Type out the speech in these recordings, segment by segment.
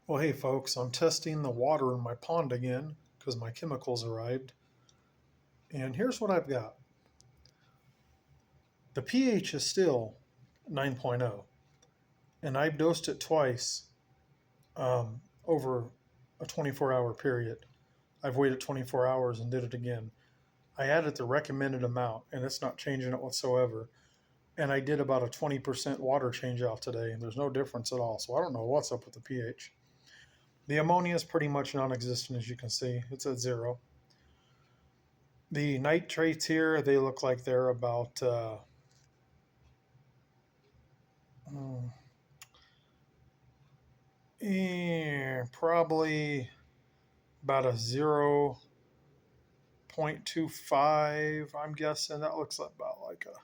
Well, hey folks, I'm testing the water in my pond again because my chemicals arrived. And here's what I've got. The pH is still 9.0, and I've dosed it twice over a 24-hour period. I've waited 24 hours and did it again. I added the recommended amount, and it's not changing it whatsoever. And I did about a 20% water change out today, and there's no difference at all. So I don't know what's up with the pH. The ammonia is pretty much non existent, as you can see, it's at zero. The nitrates here, they look like they're about mm, probably about a 0.25. I'm guessing that looks about like a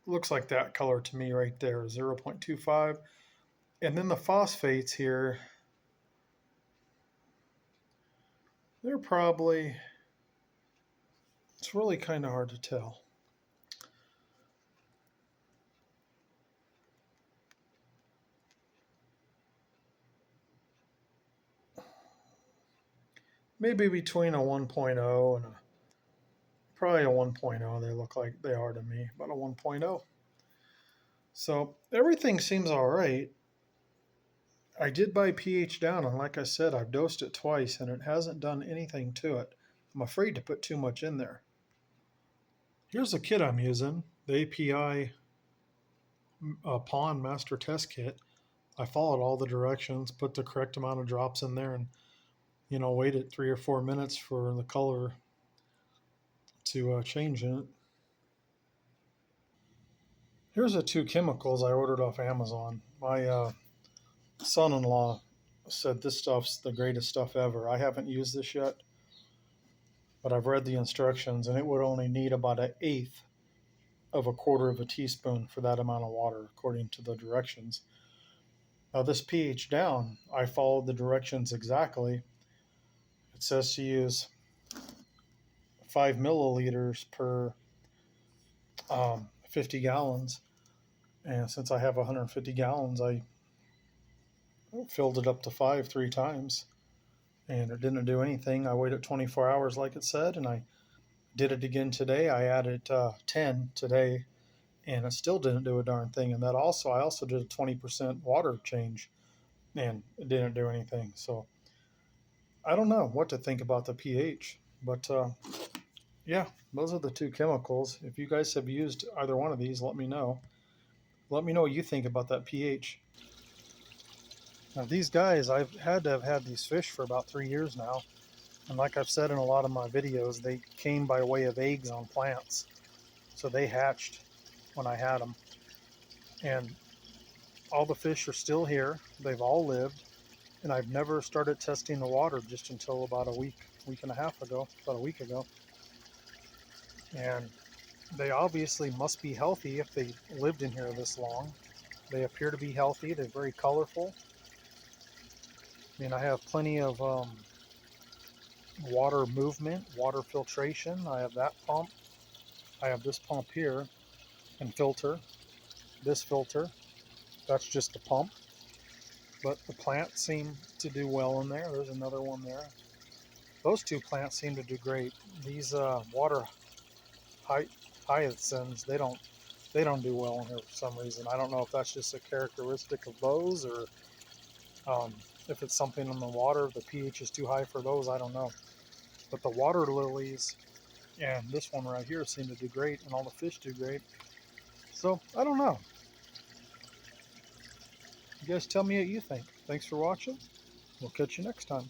looks like that color to me right there, 0.25. And then the phosphates here, they're probably, it's really kind of hard to tell. Maybe between a 1.0 and probably a 1.0. They look like they are to me, about a 1.0. So everything seems all right. I did buy pH down, and like I said, I've dosed it twice, and it hasn't done anything to it. I'm afraid to put too much in there. Here's the kit I'm using, the API Pond Master Test Kit. I followed all the directions, put the correct amount of drops in there, and waited 3 or 4 minutes for the color to change in it. Here's the two chemicals I ordered off Amazon. My son-in-law said this stuff's the greatest stuff ever. I haven't used this yet, but I've read the instructions, and it would only need about an eighth of a quarter of a teaspoon for that amount of water, according to the directions. Now, this pH down, I followed the directions exactly. It says to use 5 milliliters per 50 gallons. And since I have 150 gallons, I filled it up to 3 times. And it didn't do anything. I waited 24 hours, like it said, and I did it again today. I added 10 today, and it still didn't do a darn thing. And I also did a 20% water change, and it didn't do anything. So I don't know what to think about the pH, but yeah, those are the two chemicals. If you guys have used either one of these, let me know. Let me know what you think about that pH. Now, these guys, I've had to have had these fish for about 3 years now. And like I've said in a lot of my videos, they came by way of eggs on plants. So they hatched when I had them. And all the fish are still here. They've all lived. And I've never started testing the water just until about a week and a half ago, about a week ago. And they obviously must be healthy if they lived in here this long. They appear to be healthy. They're very colorful. I mean, I have plenty of water movement, water filtration. I have that pump. I have this pump here and filter. This filter, that's just a pump. But the plants seem to do well in there. There's another one there. Those two plants seem to do great. These water hyacinths, they don't do well in here for some reason. I don't know if that's just a characteristic of those, or if it's something in the water. The pH is too high for those. I don't know. But the water lilies and this one right here seem to do great, and all the fish do great. So I don't know. You guys tell me what you think. Thanks for watching. We'll catch you next time.